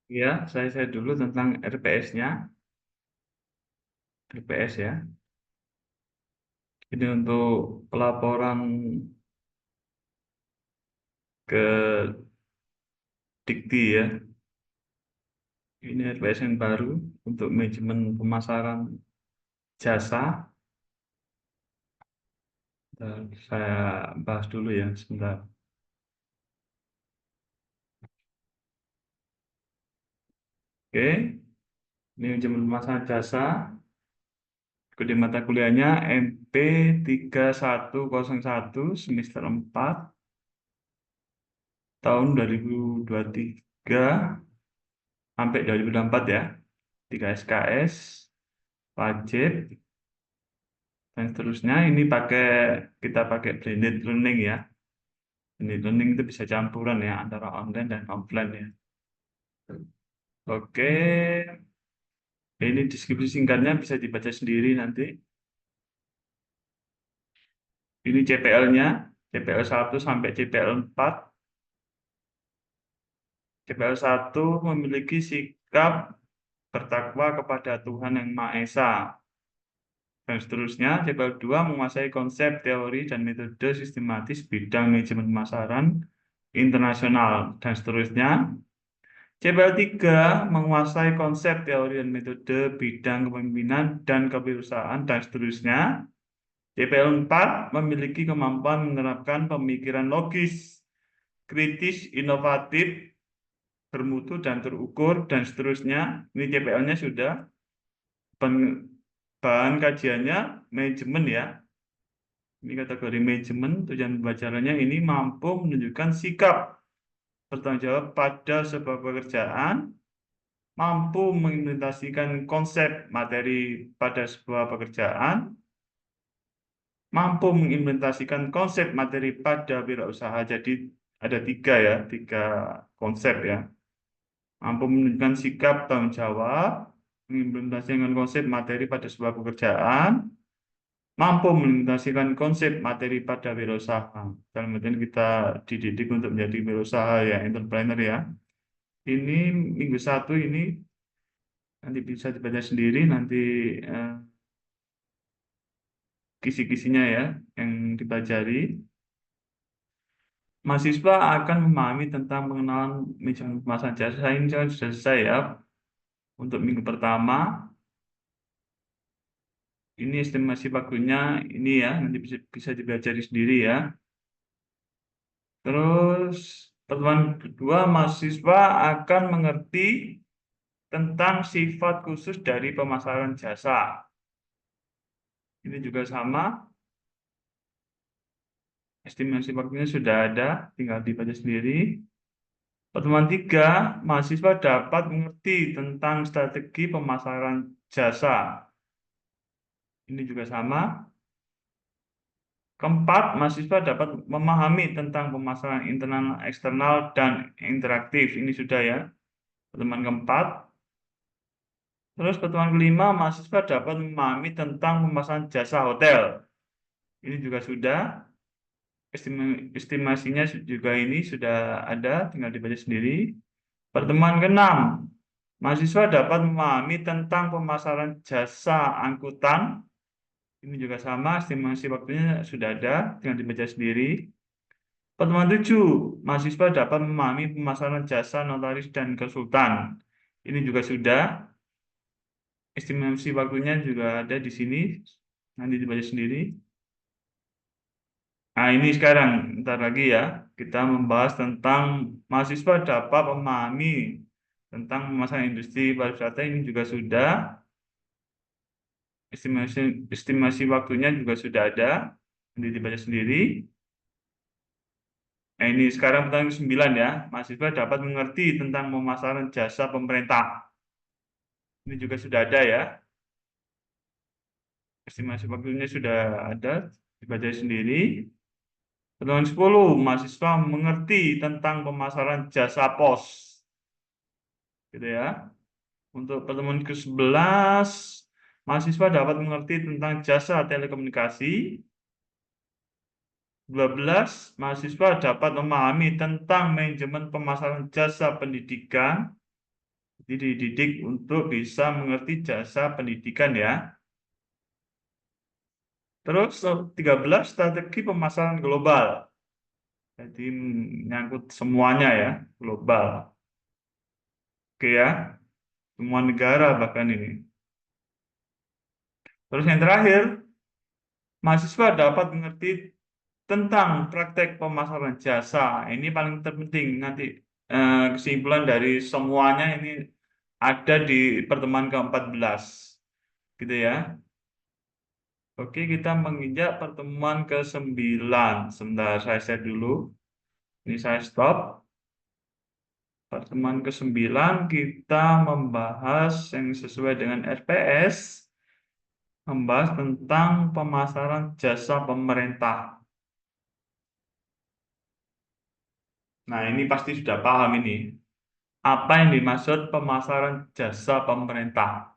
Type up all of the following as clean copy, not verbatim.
Ya, saya dulu tentang RPS-nya. RPS ya. Ini untuk pelaporan ke Dikti ya. Ini RPS yang baru untuk manajemen pemasaran jasa. Dan saya bahas dulu ya sebentar. Oke, ini manajemen pemasaran jasa. Kode mata kuliahnya MP3101 semester 4 tahun 2023 sampai 2024 ya. 3 SKS, wajib, dan seterusnya. Ini kita pakai blended learning ya. Blended learning itu bisa campuran ya antara online dan offline ya. Oke, ini deskripsi singkatnya bisa dibaca sendiri nanti. Ini CPL-nya, CPL 1 sampai CPL 4. CPL 1 memiliki sikap bertakwa kepada Tuhan Yang Maha Esa. Dan seterusnya, CPL 2 menguasai konsep, teori, dan metode sistematis bidang manajemen pemasaran internasional. Dan seterusnya, CPL 3 menguasai konsep, teori, dan metode bidang kepemimpinan dan kewirausahaan. Dan seterusnya, CPL 4 memiliki kemampuan menerapkan pemikiran logis, kritis, inovatif, bermutu, dan terukur. Dan seterusnya, ini CPL-nya sudah. Bahan kajiannya manajemen ya. Ini kategori manajemen, tujuan pembelajarannya ini mampu menunjukkan sikap bertanggung jawab pada sebuah pekerjaan, mampu mengimplementasikan konsep materi pada sebuah pekerjaan, mampu mengimplementasikan konsep materi pada wirausaha. Jadi ada tiga konsep ya. Mampu menunjukkan sikap tanggung jawab, mengimplementasikan konsep materi pada sebuah pekerjaan, mampu mengimplementasikan konsep materi pada wirausaha. Dalam artian kita dididik untuk menjadi wirausaha ya, entrepreneur ya. Ini minggu satu ini nanti bisa dibaca sendiri nanti eh, kisi-kisinya ya yang dipelajari. Mahasiswa akan memahami tentang pengenalan manajemen pemasaran jasa. Ini sudah selesai ya untuk minggu pertama. Ini estimasi waktunya ini ya nanti bisa dipelajari sendiri ya. Terus pertemuan kedua, mahasiswa akan mengerti tentang sifat khusus dari pemasaran jasa. Ini juga sama, estimasi waktunya sudah ada, tinggal dibaca sendiri. Pertemuan tiga, mahasiswa dapat mengerti tentang strategi pemasaran jasa. Ini juga sama. Keempat, mahasiswa dapat memahami tentang pemasaran internal, eksternal, dan interaktif. Ini sudah ya, pertemuan keempat. Terus pertemuan kelima, mahasiswa dapat memahami tentang pemasaran jasa hotel. Ini juga sudah. Estimasinya juga ini sudah ada, tinggal dibaca sendiri. Pertemuan keenam, mahasiswa dapat memahami tentang pemasaran jasa angkutan. Ini juga sama, estimasi waktunya sudah ada, tinggal dibaca sendiri. Pertemuan tujuh, mahasiswa dapat memahami pemasaran jasa notaris dan konsultan. Ini juga sudah, estimasi waktunya juga ada di sini, nanti dibaca sendiri. Nah, ini sekarang, ntar lagi ya, kita membahas tentang mahasiswa dapat memahami tentang masalah industri pariwisata. Ini juga sudah, estimasi waktunya juga sudah ada, nanti dibaca sendiri. Nah, ini sekarang pertanyaan 9 ya, mahasiswa dapat mengerti tentang pemasaran jasa pemerintah. Ini juga sudah ada ya, estimasi waktunya sudah ada, dibaca sendiri. Pertemuan 10, mahasiswa mengerti tentang pemasaran jasa pos. Gitu ya. Untuk pertemuan ke-11, mahasiswa dapat mengerti tentang jasa telekomunikasi. 12, mahasiswa dapat memahami tentang manajemen pemasaran jasa pendidikan. dididik untuk bisa mengerti jasa pendidikan ya. Terus 13 strategi pemasaran global. Jadi menyangkut semuanya ya, global. Oke ya, semua negara bahkan ini. Terus yang terakhir, mahasiswa dapat mengerti tentang praktek pemasaran jasa. Ini paling terpenting nanti kesimpulan dari semuanya ini ada di pertemuan ke-14. Gitu ya. Oke, kita menginjak pertemuan ke-9. Sebentar, saya share dulu. Ini saya stop. Pertemuan ke-9 kita membahas yang sesuai dengan RPS, membahas tentang pemasaran jasa pemerintah. Nah, ini pasti sudah paham ini. Apa yang dimaksud pemasaran jasa pemerintah?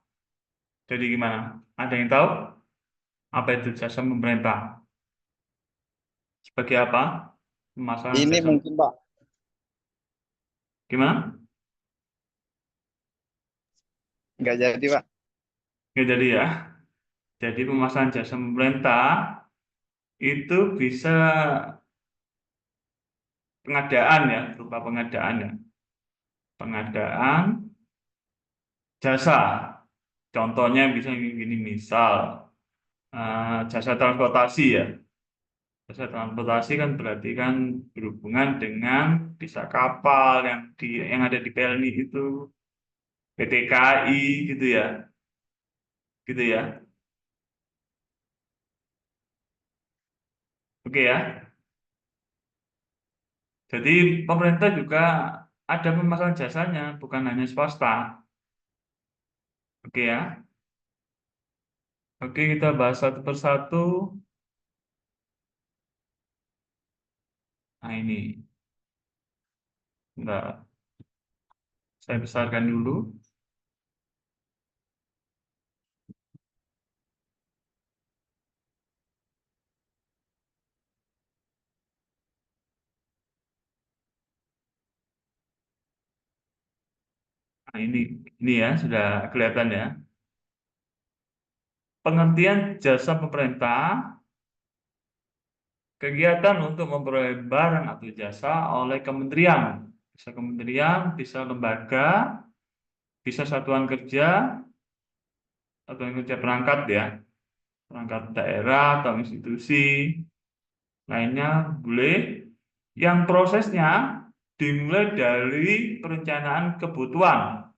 Jadi gimana? Ada yang tahu? Apa itu jasa pemerintah? Sebagai apa? Pemasaran Ini jasa. mungkin Pak, Gimana? nggak jadi Pak. Ya, jadi ya. Jadi pemasaran jasa pemerintah itu bisa pengadaan ya, berupa pengadaan ya. Pengadaan jasa. Contohnya bisa gini, misal jasa transportasi ya. Jasa transportasi kan berarti kan berhubungan dengan bisa kapal yang ada di PLN itu, PT KAI gitu ya. Oke ya. Jadi pemerintah juga ada pemasaran jasanya, bukan hanya swasta. Oke ya. Oke, kita bahas satu persatu. Nah ini, enggak, saya besarkan dulu. Nah ini ya sudah kelihatan ya. Pengertian jasa pemerintah, kegiatan untuk memperoleh barang atau jasa oleh kementerian. Bisa kementerian, bisa lembaga, bisa satuan kerja perangkat ya, perangkat daerah atau institusi lainnya boleh. Yang prosesnya dimulai dari perencanaan kebutuhan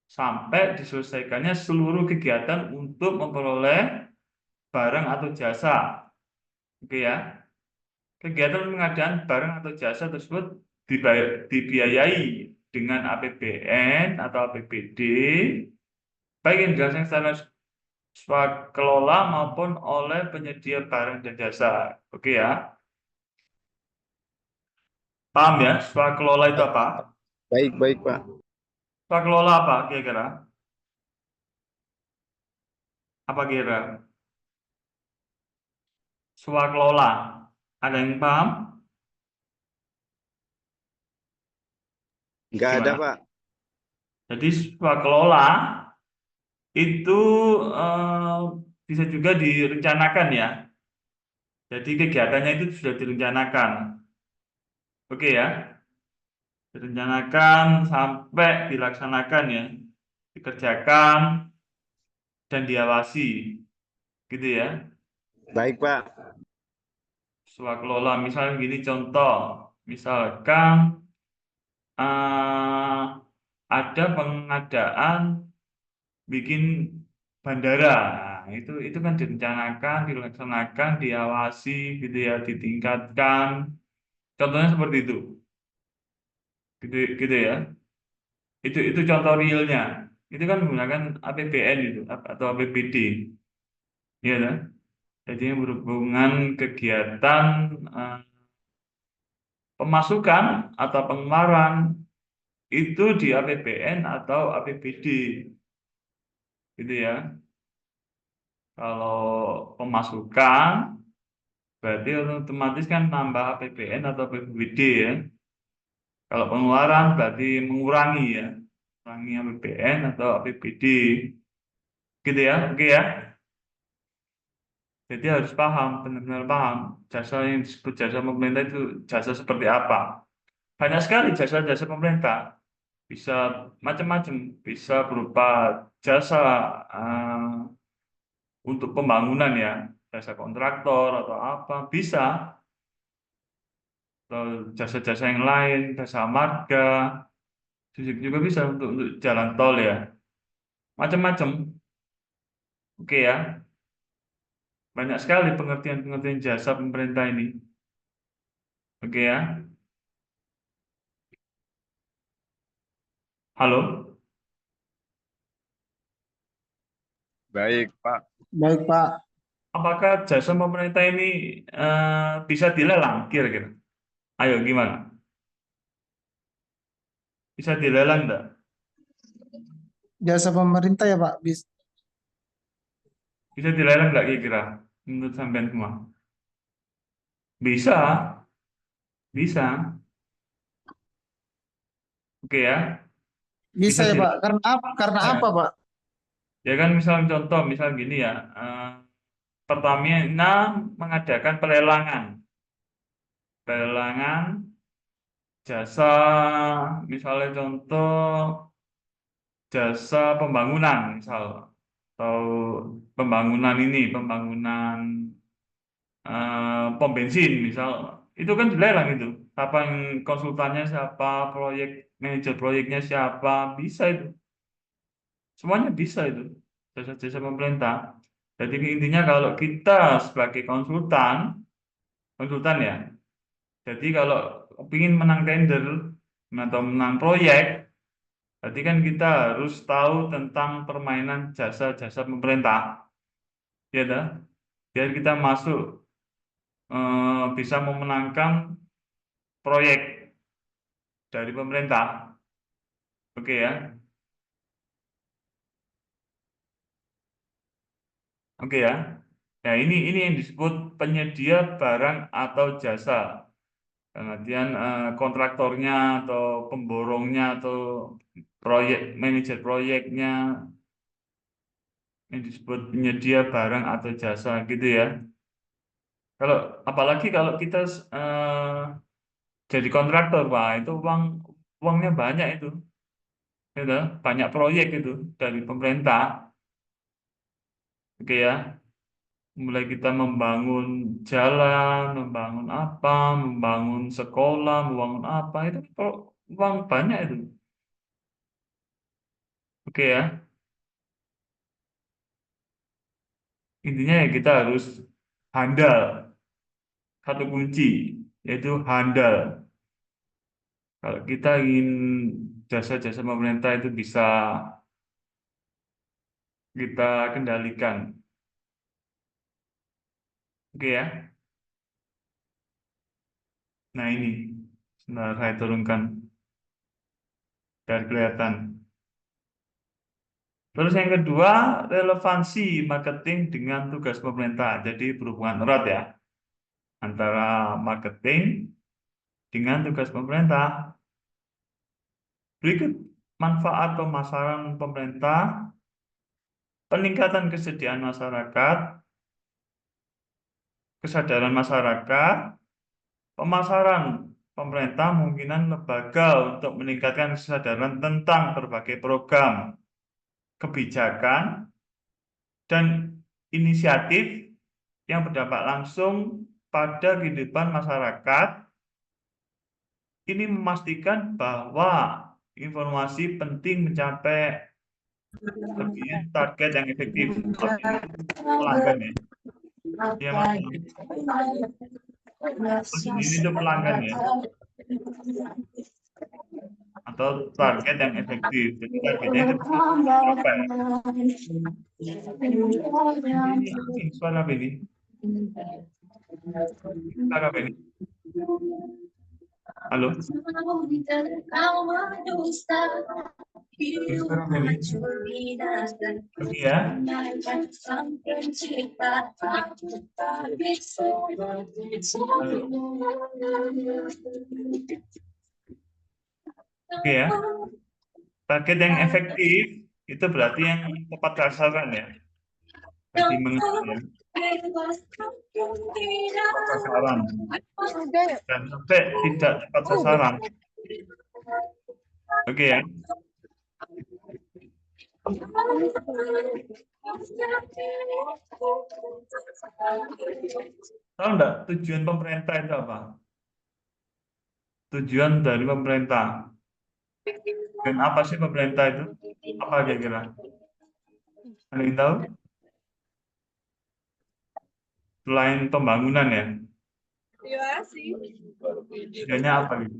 sampai diselesaikannya seluruh kegiatan untuk memperoleh barang atau jasa. Oke ya. Kegiatan pengadaan barang atau jasa tersebut dibiayai dengan APBN atau APBD, baik yang dirasakan secara swakelola maupun oleh penyedia barang dan jasa. Oke ya. Paham ya? Swakelola itu apa? Baik, baik Pak. Swakelola apa kira-kira? Apa kira? Swakelola. Ada yang paham? Nggak ada Gimana? Pak. Jadi swakelola itu eh, bisa juga direncanakan ya. Jadi kegiatannya itu sudah direncanakan. Oke ya, direncanakan sampai dilaksanakan ya, dikerjakan dan diawasi, gitu ya. Baik Pak. Swakelola, misalnya gini contoh, misalkan eh, ada pengadaan bikin bandara. Nah, itu kan direncanakan, dilaksanakan, diawasi gitu ya, ditingkatkan. Contohnya seperti itu. Gitu ya. Itu contoh realnya. Itu kan menggunakan APBN itu atau APBD. Ya kan? Jadi yang berhubungan kegiatan eh, pemasukan atau pengeluaran itu di APBN atau APBD. Gitu ya. Kalau pemasukan berarti otomatis kan nambah APBN atau APBD ya. Kalau pengeluaran berarti mengurangi ya. kurangi APBN atau APBD. Gitu ya, oke ya. Jadi harus paham, benar-benar paham jasa yang disebut jasa pemerintah itu jasa seperti apa. Banyak sekali jasa-jasa pemerintah, bisa macam-macam, bisa berupa jasa untuk pembangunan ya, jasa kontraktor atau apa, bisa. Atau jasa-jasa yang lain, jasa marga, juga bisa untuk jalan tol ya, macam-macam. Oke ya, banyak sekali pengertian-pengertian jasa pemerintah ini. Oke ya, halo. Baik, Pak. Baik, Pak. Apakah jasa pemerintah ini bisa dilelang kira-kira? Ayo gimana? Bisa dilelang enggak? Jasa pemerintah ya, Pak. Bisa dilelang enggak kira-kira? Menurut sampean semua? Bisa, bisa. Oke ya. Bisa Bisa ya, Pak. dilelang. Karena apa, Pak? Ya kan misal contoh, misal gini ya. Pertamina mengadakan pelelangan. Pelelangan jasa, misalnya contoh jasa pembangunan, misal atau pembangunan pom bensin, misal itu kan dilelang itu. Apa yang konsultannya siapa, manajer proyeknya siapa, bisa itu. Semuanya bisa itu. Jasa-jasa pemerintah. Jadi intinya kalau kita sebagai konsultan, konsultan ya. Jadi kalau ingin menang tender atau menang proyek, berarti kan kita harus tahu tentang permainan jasa-jasa pemerintah, ya dah. Biar kita masuk bisa memenangkan proyek dari pemerintah, oke ya, oke ya. Nah ini yang disebut penyedia barang atau jasa. Kemudian kontraktornya atau pemborongnya atau manajer proyeknya yang disebut penyedia barang atau jasa gitu ya. Kalau apalagi kalau kita jadi kontraktor, Pak, itu uangnya banyak itu, gitu. Banyak proyek itu dari pemerintah, oke ya. Mulai kita membangun jalan, membangun apa, membangun sekolah, membangun apa itu uang banyak itu, oke ya. Intinya ya kita harus handal, satu kunci yaitu handal. Kalau kita ingin jasa-jasa pemerintah itu bisa kita kendalikan. Oke ya. Nah ini, sebentar saya turunkan biar kelihatan. Terus yang kedua, relevansi marketing dengan tugas pemerintah. Jadi berhubungan erat ya, antara marketing dengan tugas pemerintah. Berikut manfaat pemasaran pemerintah, peningkatan kesadaran masyarakat, pemasaran pemerintah kemungkinan lembaga untuk meningkatkan kesadaran tentang berbagai program, kebijakan, dan inisiatif yang berdampak langsung pada kehidupan masyarakat. Ini memastikan bahwa informasi penting mencapai target yang efektif. Ini pelanggan ya. Ya, ini itu pelanggan ya. Atau target yang efektif. Jadi targetnya itu berapa ya? Ini suara apa ini? Suara apa ini? Halo? Suara apa ini? Oke ya. Halo. Oke ya. Target yang efektif itu berarti yang tepat sasaran ya. Jadi mengejar tepat sasaran dan sampai tidak tepat sasaran. Oke ya. Tahu enggak tujuan pemerintah itu apa? Tujuan dari pemerintah. Dan apa sih pemerintah itu? Apa kira-kira? Ada yang tahu? Selain pembangunan ya. Tujuannya apa gitu?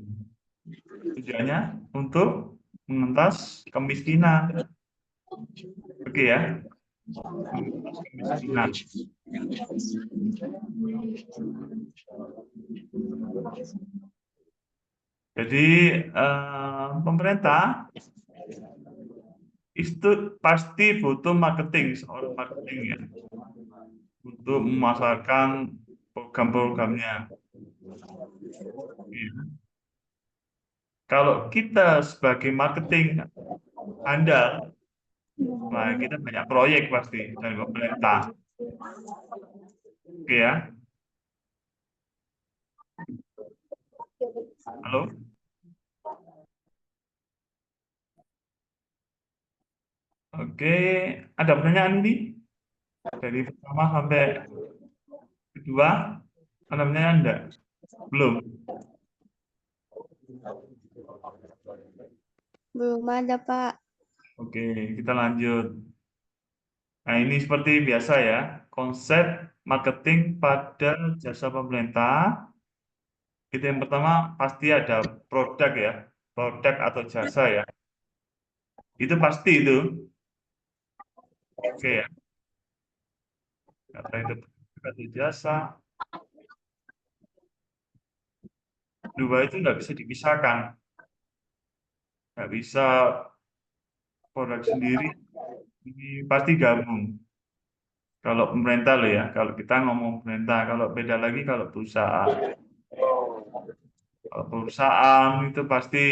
Tujuannya untuk mengentas kemiskinan. Oke ya. Mengentas kemiskinan. Jadi pemerintah itu pasti butuh marketing, seorang marketing ya, untuk memasarkan program-programnya. Ya. Kalau kita sebagai marketing handal, nah kita banyak proyek pasti dari pemerintah. Oke ya. Halo? Oke, ada pertanyaan ini? Dari pertama sampai kedua, ada pertanyaan enggak? Belum? Belum ada, Pak. Oke, kita lanjut. Nah, ini seperti biasa ya, konsep marketing pada jasa pemerintah. Itu yang pertama pasti ada produk ya, produk atau jasa ya. Itu pasti itu. Oke ya. Kata itu produk atau jasa. Dua itu nggak bisa dipisahkan. Nggak bisa produk sendiri, ini pasti gabung. Kalau pemerintah loh ya, kalau kita ngomong pemerintah, kalau beda lagi kalau perusahaan. Kalau perusahaan itu pasti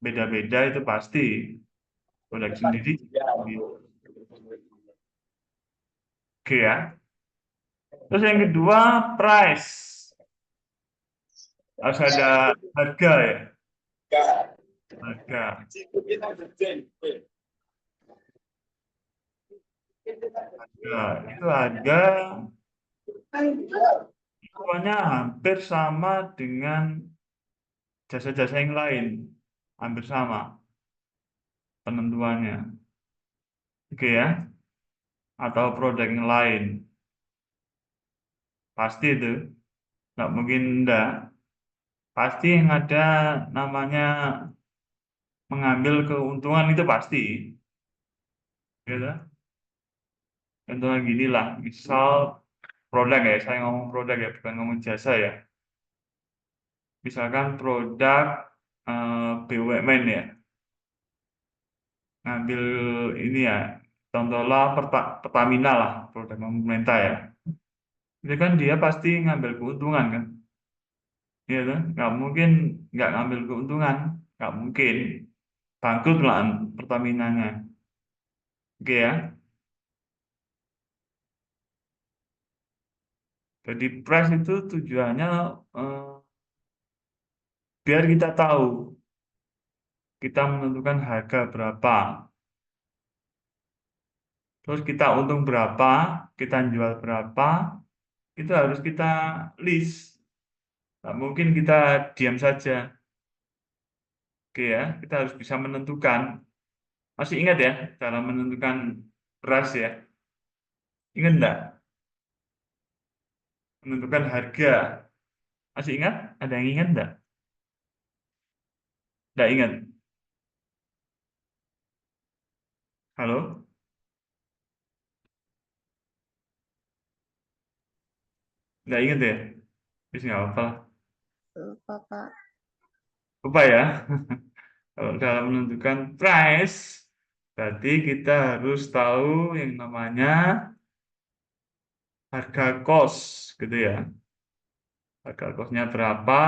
beda-beda, itu pasti produk sendiri. Oke ya. Terus yang kedua, price. Harus ada harga ya. Harga. Itu harga semuanya hampir sama dengan jasa-jasa yang lain. Hampir sama penentuannya. Oke ya. Atau produk yang lain. Pasti itu. Nggak mungkin enggak. Pasti yang ada namanya mengambil keuntungan itu pasti. Gitu. Contohnya gini lah. Misal produk ya. Saya ngomong produk ya. Bukan ngomong jasa ya. Misalkan produk BUMN ya. Ngambil ini ya. Contohnya Pertamina lah. Produk pemerintah ya. Itu kan dia pasti ngambil keuntungan kan. Iya kan? Nggak mungkin nggak ngambil keuntungan. Nggak mungkin. Bangkrut lah Pertaminanya. Oke ya. Jadi price itu tujuannya biar kita tahu kita menentukan harga berapa. Terus kita untung berapa, kita jual berapa, itu harus kita list. Nggak mungkin kita diam saja. Oke ya, kita harus bisa menentukan. Masih ingat ya cara menentukan price ya? Ingat enggak? Menentukan harga. Masih ingat? Ada yang ingat enggak? Enggak ingat? Halo? Enggak ingat ya? Terus nggak apa-apa lah. Lupa, Pak. Lupa ya? Kalau dalam menentukan price, berarti kita harus tahu yang namanya harga cost, gitu ya. Harga costnya berapa,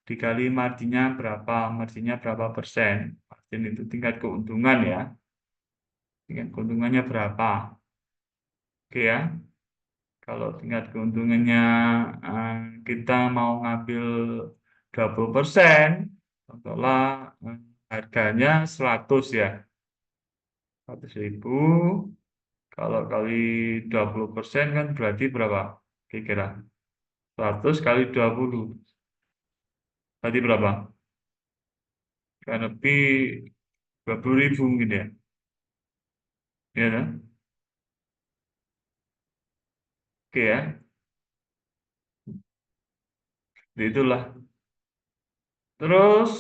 dikali marginnya berapa persen. Pasti margin itu tingkat keuntungan ya. Tingkat keuntungannya berapa? Oke ya. Kalau tingkat keuntungannya kita mau ngambil 20%, contohlah harganya 100 ya. 100.000, kalau kali 20% kan berarti berapa? Kira-kira 100 kali 20. Berarti berapa? Kan lebih 20.000 mungkin ya. Ya kan? Oke ya. Jadi itulah. Terus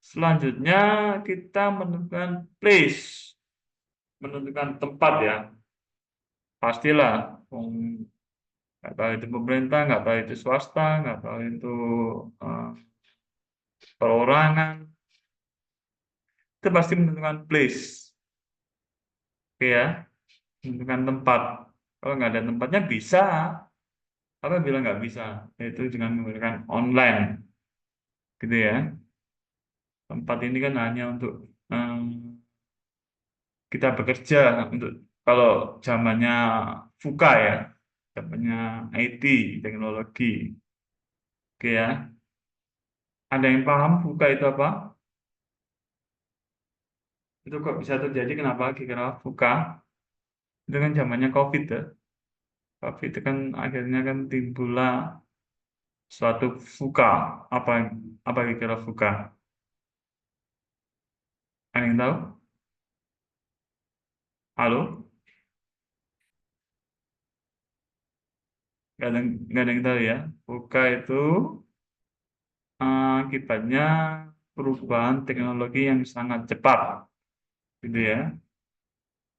selanjutnya kita menentukan place. Menentukan tempat ya. Pastilah. Nggak tahu itu pemerintah, nggak tahu itu swasta, nggak tahu itu perorangan. Itu pasti menentukan place. Oke ya. Menentukan tempat. Kalau nggak ada tempatnya bisa. Apa bilang nggak bisa? Yaitu dengan menggunakan online. Gitu ya. Tempat ini kan hanya untuk kita bekerja untuk kalau zamannya VUCA ya, zamannya IT, teknologi. Oke ya. Ada yang paham VUCA itu apa? Itu kok bisa terjadi kenapa kira-kira VUCA? Itu kan zamannya COVID ya. COVID itu kan akhirnya kan timbullah suatu VUCA. Apa kira-kira VUCA? Ada yang tahu? Halo? Nggak ada yang tahu ya. VUCA itu akibatnya perubahan teknologi yang sangat cepat, gitu ya,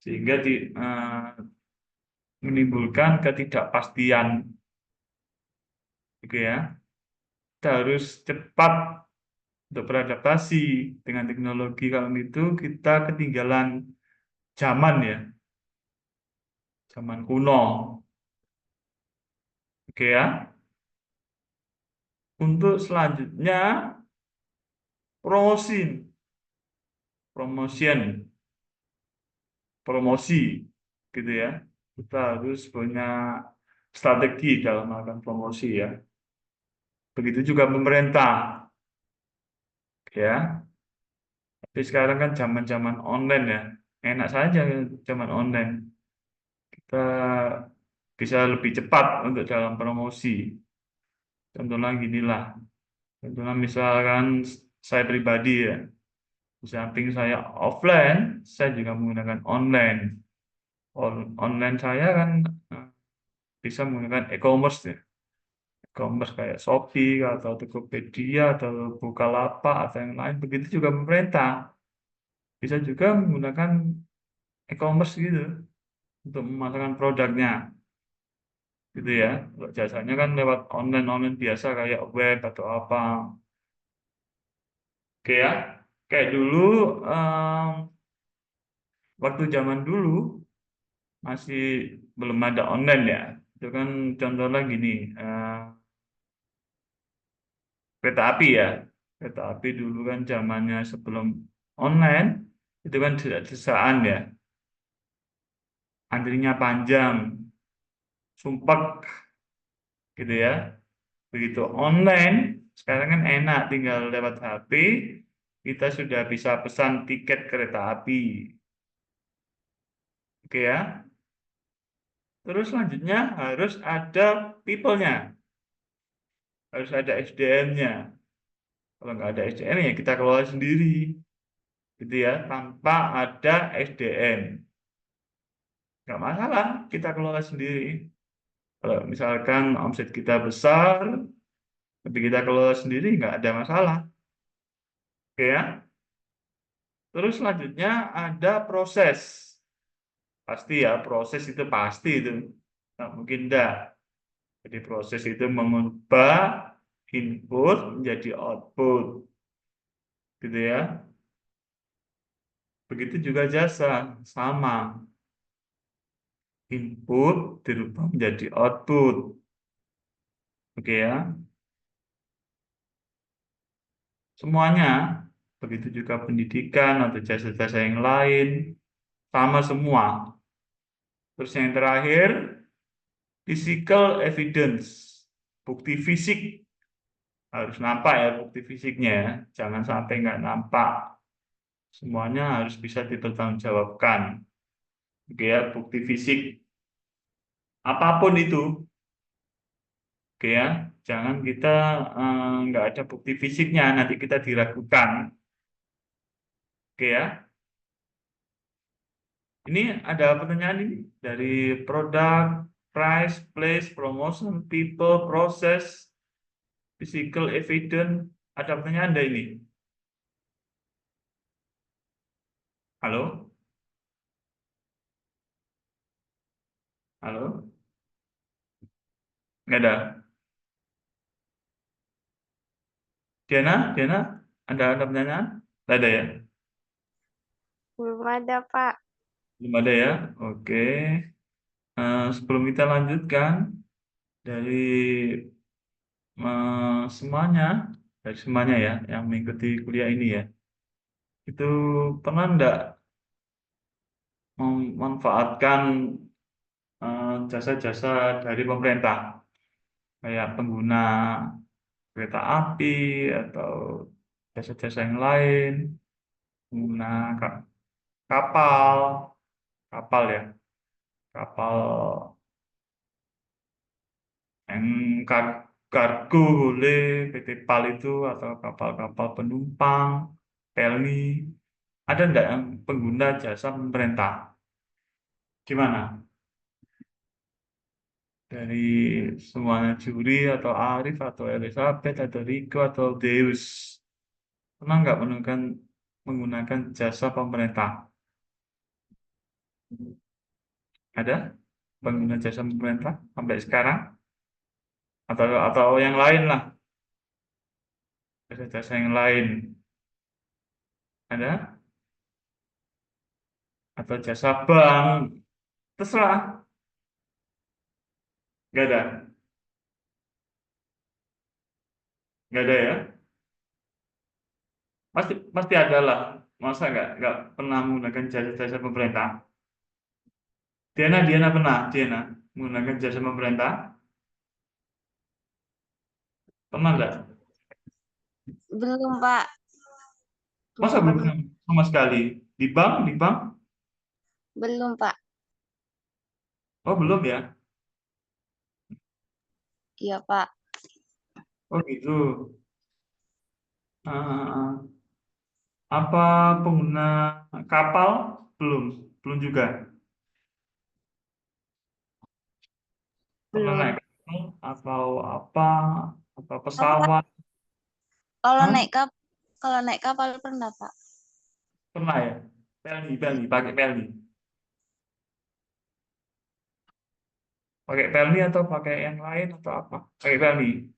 sehingga menimbulkan ketidakpastian, gitu ya. Kita harus cepat untuk beradaptasi dengan teknologi. Kalau itu kita ketinggalan zaman ya, zaman kuno, oke ya. Untuk selanjutnya promotion, promosi, gitu ya. Kita harus punya strategi dalam melakukan promosi ya. Begitu juga pemerintah, ya. Tapi sekarang kan zaman-zaman online ya, enak saja zaman online. Kita bisa lebih cepat untuk dalam promosi. Contohnya ginilah, contohnya misalkan saya pribadi ya, di samping saya offline, saya juga menggunakan online. Online saya kan bisa menggunakan e-commerce ya. E-commerce kayak Shopee atau Tokopedia atau Bukalapak atau yang lain. Begitu juga pemerintah bisa juga menggunakan e-commerce gitu untuk memasarkan produknya, gitu ya. Kalau jasanya kan lewat online biasa kayak web atau apa. Oke ya, kayak dulu waktu zaman dulu masih belum ada online ya. Itu kan contohnya gini, kereta api ya. Kereta api dulu kan zamannya sebelum online itu kan desaan ya. Antrinya panjang, sumpek gitu ya. Begitu online, sekarang kan enak tinggal lewat HP kita sudah bisa pesan tiket kereta api. Oke ya. Terus selanjutnya harus ada people-nya, harus ada SDM-nya. Kalau nggak ada SDM ya kita kelola sendiri, gitu ya. Tanpa ada SDM, nggak masalah kita kelola sendiri. Kalau misalkan omset kita besar, tapi kita kelola sendiri nggak ada masalah, oke ya. Terus selanjutnya ada proses, pasti ya proses itu pasti itu, nggak mungkin enggak. Jadi proses itu mengubah input menjadi output, gitu ya. Begitu juga jasa, sama. Input dirubah menjadi output. Oke ya. Semuanya begitu juga pendidikan atau jasa-jasa yang lain, sama semua. Terus yang terakhir, physical evidence, bukti fisik. Harus nampak ya bukti fisiknya ya. Jangan sampai nggak nampak. Semuanya harus bisa dipertanggungjawabkan. Oke ya, bukti fisik. Apapun itu. Oke ya, jangan kita nggak ada bukti fisiknya, nanti kita diragukan. Oke ya, ini ada pertanyaan ini dari produk, price, place, promotion, people, process, physical evidence. Ada pertanyaan ada ini? Halo? Halo? Nggak ada? Diana? Diana? Ada pertanyaan? Nggak ada ya? Belum ada, Pak. Belum ada ya? Oke. Sebelum kita lanjutkan, dari semuanya, ya, yang mengikuti kuliah ini ya, itu pernah enggak memanfaatkan jasa-jasa dari pemerintah, kayak pengguna kereta api atau jasa-jasa yang lain, pengguna kapal, kapal ya, kapal yang kargo boleh, PT PAL itu, atau kapal-kapal penumpang, Pelni, ada enggak yang pengguna jasa pemerintah? Gimana? Dari semuanya juri atau Arif atau Elizabeth atau Rico atau Deus, pernah nggak menggunakan jasa pemerintah? Ada pengguna jasa pemerintah sampai sekarang atau yang lain lah, jasa-jasa yang lain ada, atau jasa bank, terserah. Nggak ada, nggak ada ya, pasti pasti ada lah. Masa nggak pernah menggunakan jasa-jasa pemerintah? Diana pernah, Diana menggunakan jasa pemerintah, pernah nggak? Belum, Pak. Masa Belum belum pernah. sama sekali? Di bank? Belum, Pak. Oh belum ya? Iya, Pak. Oh gitu. Ah, apa pengguna kapal? Belum, belum juga. Pernah naik Belum. kapal atau apa? Apa Apa? pesawat? Kalau Hah? naik kalau naik kapal pernah, Pak. Pernah ya? Pelni, pakai pelni. Pakai pelni atau pakai yang lain atau apa? Pakai pelni,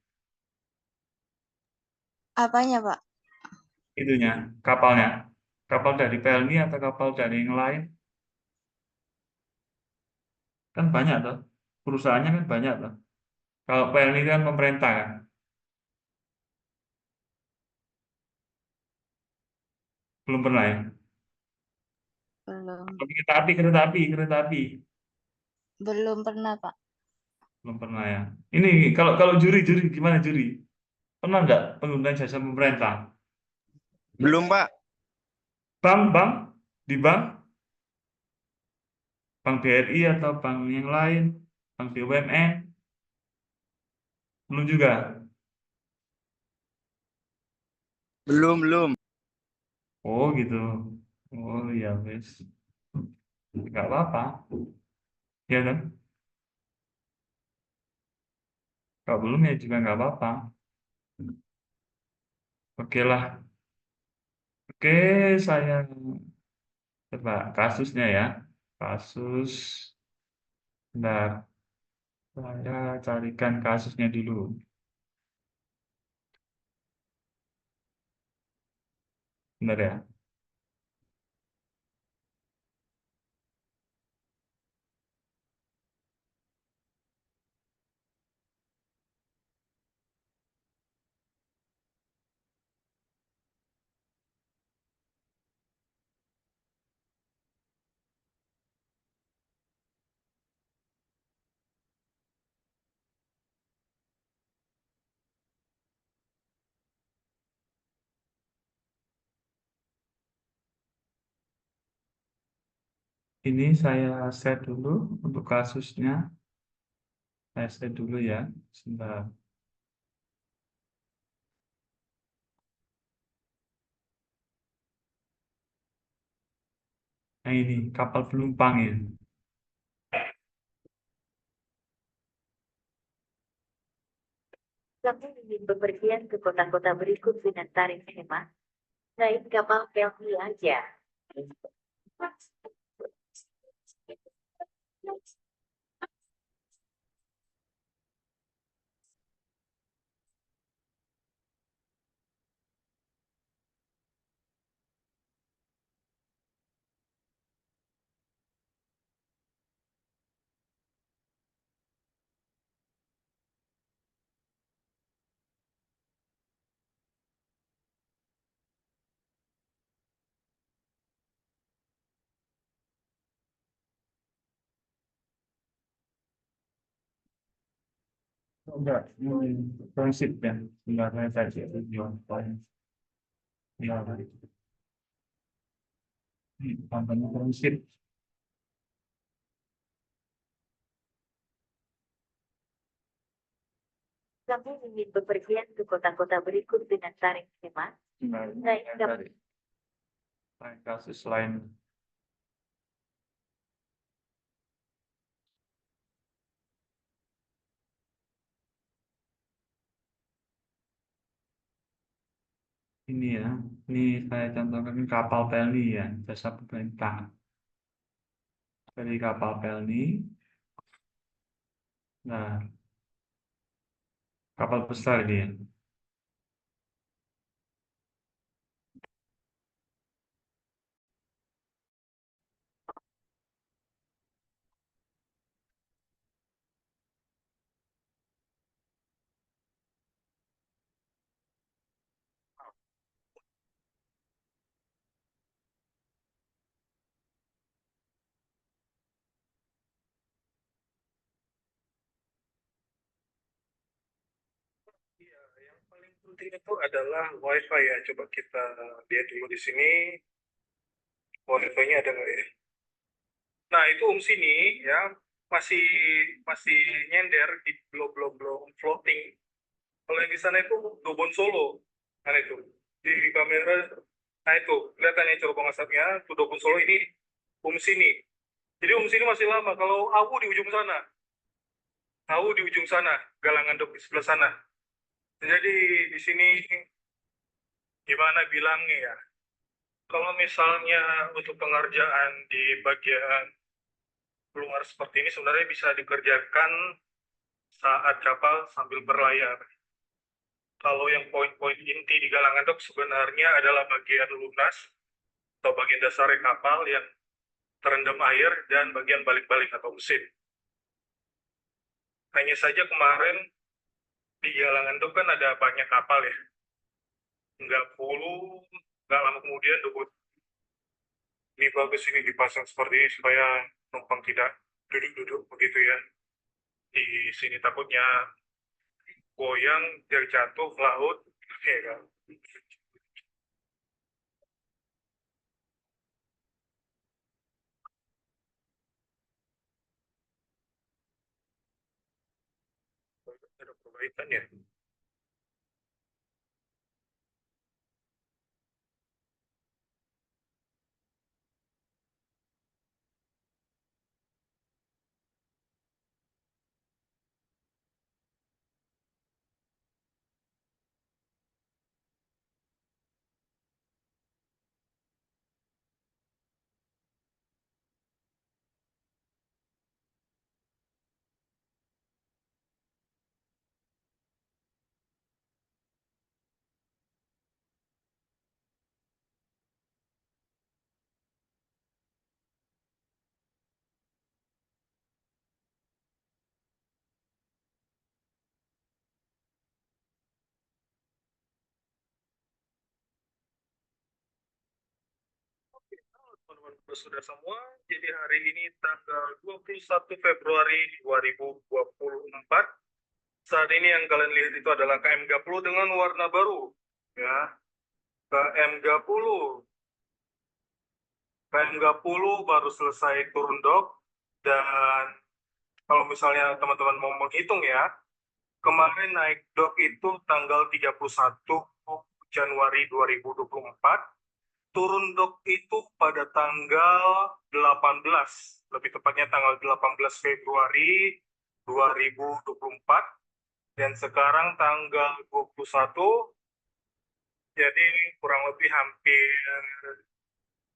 Apanya, Pak? itunya, kapalnya. Kapal dari pelni atau kapal dari yang lain? Kan banyak tuh. Perusahaannya kan banyak tuh. Kalau pelni kan pemerintah kan. Belum pernah ya? Belum. Atau kereta api. Belum pernah, Pak. Belum pernah ya. Ini kalau kalau juri gimana juri? Pernah nggak pengguna jasa pemerintah? Belum, Pak. Bank, di bank BRI atau bank yang lain, bank BUMN, belum juga. Belum, belum. Oh gitu. Oh ya wes, nggak apa-apa. Ya kan? Kalau belum ya juga nggak apa-apa. Oke lah. Oke, saya coba kasusnya ya. Kasus, bentar, saya carikan kasusnya dulu. Bentar ya. Ini saya set dulu untuk kasusnya. Saya set dulu ya. Sebentar. Nah ini kapal penumpang ya. Kami ingin bepergian ke kota-kota berikut dengan tarif hemat. Naik kapal Pelni aja. Oh, enggak, transit ya. Sebentar saya tadi itu ya, company transit. Kami ingin bepergian ke kota-kota berikut dengan tarif hemat. Sebentar, Naik saya kapal. cari. Lain kasus lain. Ini ya, ini saya contohkan kapal Pelni ya, jasa pemerintah. Dari kapal Pelni, nah kapal besar ini ya. Iya, yang paling penting itu adalah WiFi ya. Coba kita lihat dulu di sini, WiFi-nya ada nggak ya? Nah, itu sini ya masih masih nyender di belum floating. Kalau yang di sana itu Dobon Solo, kan itu di kamera. Nah itu kelihatannya corobong asapnya, tuh Dobon Solo ini sini. Jadi sini masih lama. Kalau Awu di ujung sana, Awu di ujung sana, Galangan Dok di sebelah sana. Jadi di sini gimana bilangnya ya? Kalau misalnya untuk pengerjaan di bagian luar seperti ini sebenarnya bisa dikerjakan saat kapal sambil berlayar. Kalau yang poin-poin inti di Galangan Dok sebenarnya adalah bagian lunas atau bagian dasar kapal yang terendam air dan bagian balik-balik atau mesin. Hanya saja kemarin di Galangan Dok kan ada banyak kapal ya. Nggak lama kemudian debut. Ini bagus ini dipasang seperti ini supaya penumpang tidak duduk-duduk begitu ya. Di sini takutnya goyang, dia jatuh ke laut, ya kan. Ada perbaikan ya. Teman-teman sudah semua, jadi hari ini tanggal 21 Februari 2024. Saat ini yang kalian lihat itu adalah KM30 dengan warna baru. Ya, KM30. KM 30 baru selesai turun dok, dan kalau misalnya teman-teman mau menghitung ya, kemarin naik dok itu tanggal 31 Januari 2024, turun dok itu pada tanggal 18, lebih tepatnya tanggal 18 Februari 2024, dan sekarang tanggal 21, jadi kurang lebih hampir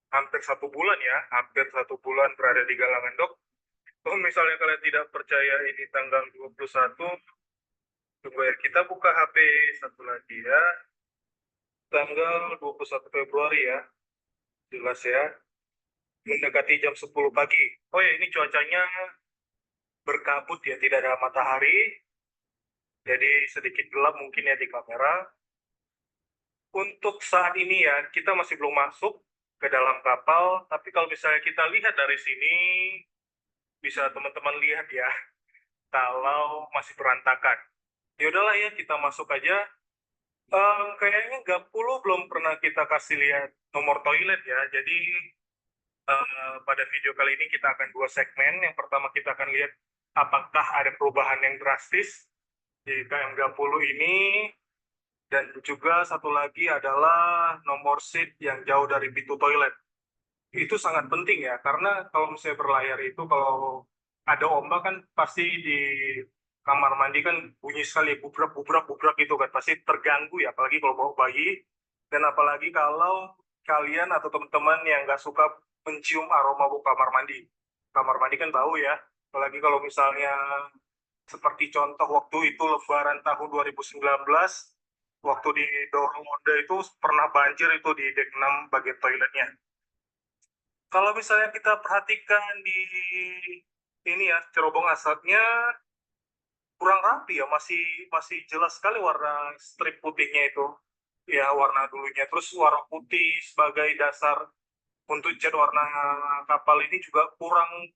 1 bulan ya, hampir 1 bulan berada di galangan dok. Kalau misalnya kalian tidak percaya ini tanggal 21, coba ya kita buka HP satu lagi ya, tanggal 21 Februari ya, jelas ya, mendekati jam 10 pagi. Oh ya, ini cuacanya berkabut ya, tidak ada matahari, jadi sedikit gelap mungkin ya di kamera. Untuk saat ini ya, kita masih belum masuk ke dalam kapal, tapi kalau misalnya kita lihat dari sini, bisa teman-teman lihat ya, kalau masih berantakan. Ya udahlah ya, kita masuk aja. Kayaknya 30 belum pernah kita kasih lihat nomor toilet ya, jadi pada video kali ini kita akan 2 segmen. Yang pertama kita akan lihat apakah ada perubahan yang drastis di KM 30 ini, dan juga satu lagi adalah nomor seat yang jauh dari pintu toilet. Itu sangat penting ya, karena kalau misalnya berlayar itu kalau ada ombak kan pasti di kamar mandi kan bunyi sekali, bubrak gitu kan, pasti terganggu ya, apalagi kalau bawa bayi, dan apalagi kalau kalian atau teman-teman yang nggak suka mencium aroma bau kamar mandi. Kamar mandi kan bau ya, apalagi kalau misalnya seperti contoh waktu itu Lebaran tahun 2019, waktu di Dorong Honda itu pernah banjir itu di dek 6 bagian toiletnya. Kalau misalnya kita perhatikan di ini ya, cerobong asapnya kurang rapi ya, masih jelas sekali warna strip putihnya itu. Ya, warna dulunya. Terus warna putih sebagai dasar untuk cat warna kapal ini juga kurang.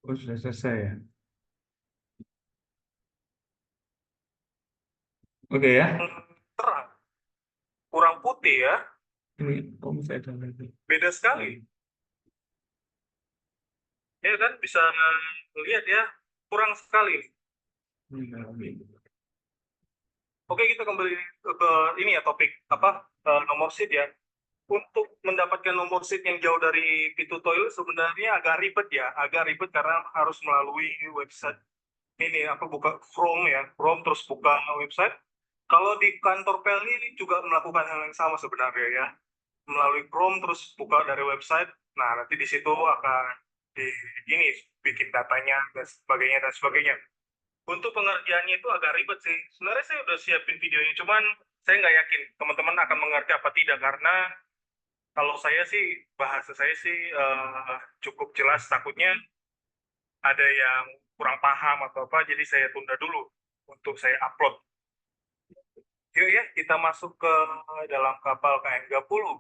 Oh, sudah selesai ya. Oke ya. Terang. Kurang putih ya. Ini kok masih ada lagi. Beda sekali. Ya kan, bisa lihat ya. Kurang sekali. Oke, kita kembali ke ini ya, topik nomor seat ya. Untuk mendapatkan nomor seat yang jauh dari pintu toilet sebenarnya agak ribet ya, karena harus melalui website ini buka Chrome ya, Chrome terus buka website. Kalau di kantor PLN ini juga melakukan hal yang sama sebenarnya ya, melalui Chrome terus buka dari website. Nah, nanti di situ akan ini bikin datanya dan sebagainya. Untuk pengerjaannya itu agak ribet sih. Sebenarnya saya udah siapin videonya, cuman saya nggak yakin teman-teman akan mengerti apa tidak, karena kalau bahasa saya sih cukup jelas, takutnya ada yang kurang paham atau apa, jadi saya tunda dulu untuk saya upload. Yuk ya, kita masuk ke dalam kapal KM 30.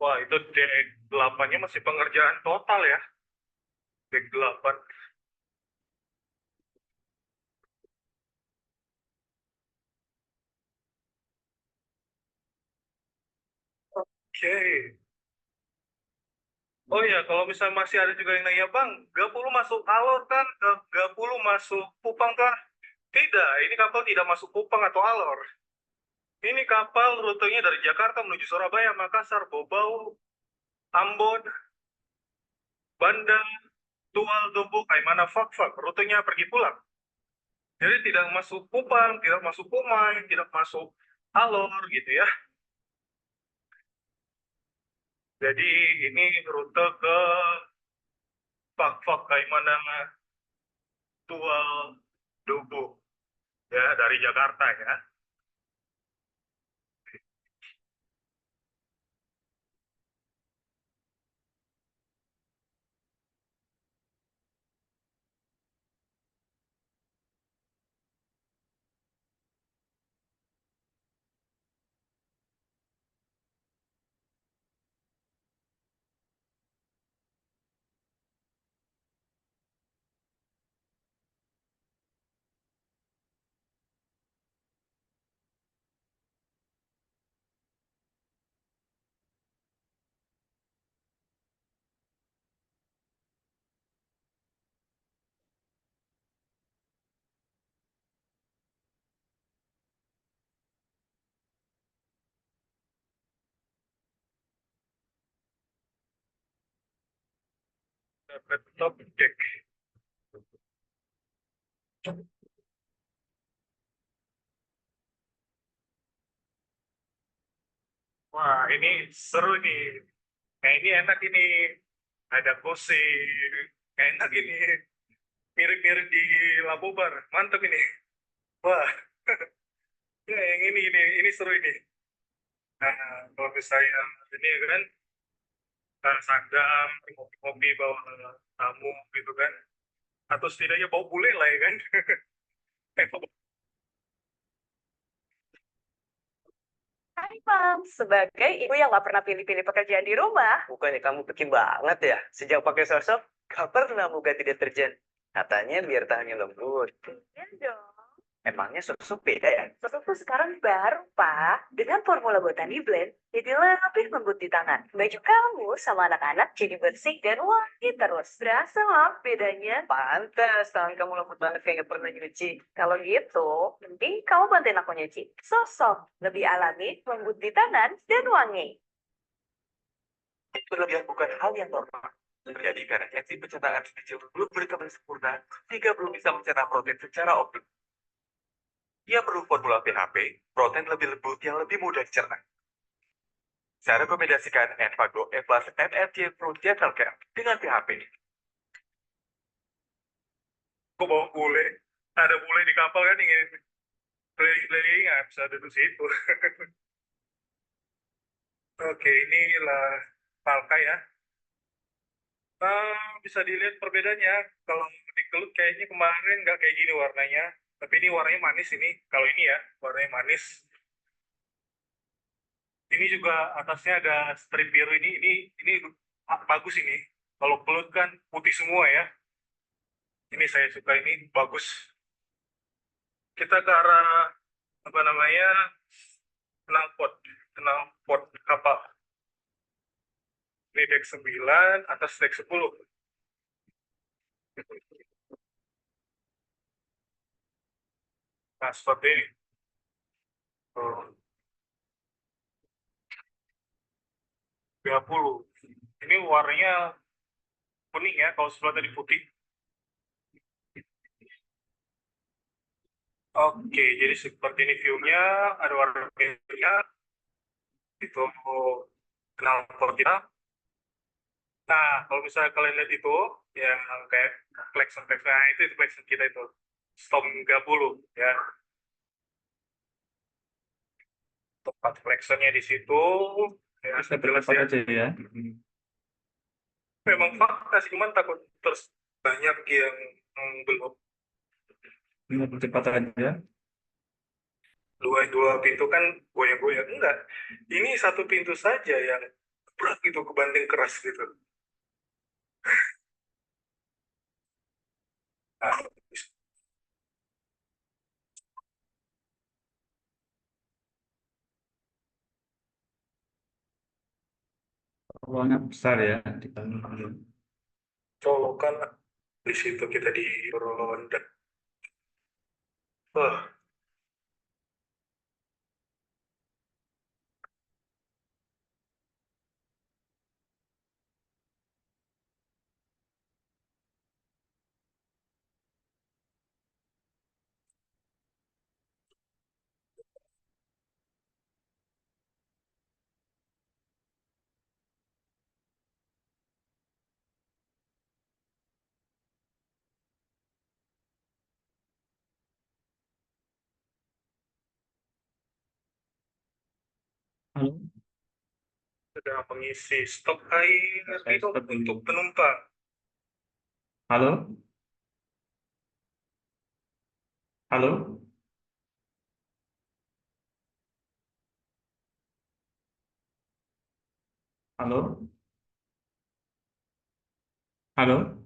Wah, itu dek 8-nya masih pengerjaan total ya. Dek 8. Oke. Oh iya, kalau misalnya masih ada juga yang nanya, Bang, 30 masuk alor kan? 30 masuk Kupang kah? Tidak, ini kapal tidak masuk Kupang atau alor. Ini kapal rutenya dari Jakarta menuju Surabaya, Makassar, Bobau, Ambon, Banda, Tual, Dobok, Kaimana, Fakfak. Rutenya pergi pulang. Jadi tidak masuk Kupang, tidak masuk Kumai, tidak masuk Alor gitu ya. Jadi ini rute ke Fakfak, Kaimana, Tual, Dobok ya dari Jakarta ya. Dapat top deck. Wah, ini seru nih. Nah, ini enak ini. Ada kusir. Enak ini. Mirip-mirip di Labobar. Mantap ini. Wah, ya, yang ini seru ini. Nah, kalau misalnya ini kan sandang, ngopi-ngopi bawa tamu gitu kan. Atau setidaknya bawa bule lah ya kan. Hai Mam, sebagai ibu yang nggak pernah pilih-pilih pekerjaan di rumah. Bukannya kamu pekim banget ya? Sejak pakai sosok, gak pernah mau ganti deterjen. Katanya biar tahannya lembut. Iya dong. Emangnya sosok beda ya? Susu sekarang baru, Pak. Dengan formula Botani Blend, jadi lebih lembut di tangan. Baju kamu sama anak-anak jadi bersih dan wangi terus. Berasa, Mam, bedanya? Pantas, tangan kamu lembut banget kayak gak pernah nyuci. Kalau gitu, mending kamu bantuin aku nyuci. Sosok, lebih alami, lembut di tangan, dan wangi. Berlebihan bukan hal yang normal. Terjadi karena enzim pencernaan kecil belum berkembang sempurna, sehingga belum bisa mencerna protein secara optimal. Ia perlu formula PHP, protein lebih lembut yang lebih mudah dicerna. Saya rekomendasikan Enfagrow E Plus MFC Pro Dental Care dengan PHP. Kok bawa bule? Ada bule di kapal kan ingin keliling-keliling, nggak bisa duduk situ. Oke, inilah Palka ya. Bisa dilihat perbedaannya. Kalau di Kelut kayaknya kemarin nggak kayak gini warnanya. Tapi ini warnanya manis ini. Kalau ini ya, warnanya manis. Ini juga atasnya ada strip biru ini. Ini bagus ini. Kalau Kelut kan putih semua ya. Ini saya suka ini, bagus. Kita ke arah apa namanya? Knalpot kapal. Ini deck 9, atas deck 10. Nah, seperti ini. Oh, 30. Ini warnanya kuning ya, kalau sebelah tadi putih. Oke, jadi seperti ini view-nya, ada warna merahnya. Itu knalpot kita. Nah, kalau misalnya kalian lihat itu, yang kayak klakson, nah itu klakson kita itu. Storm 30 ya. Tempat klaksonnya di situ. Ya, Bisa jelas bertempat ya. aja ya. Memang fakta sih, cuman takut terus banyak yang belum. Bisa bercepat aja. Dua pintu kan goyang-goyang. Enggak. Ini satu pintu saja yang berat gitu, kebanting keras gitu. Nah, Ruangnya besar ya di dalam. colokan di situ kita di ronda. Wah, Sudah mengisi stok air Saya minum stop dulu. untuk penumpang. Halo? Halo? Halo? Halo?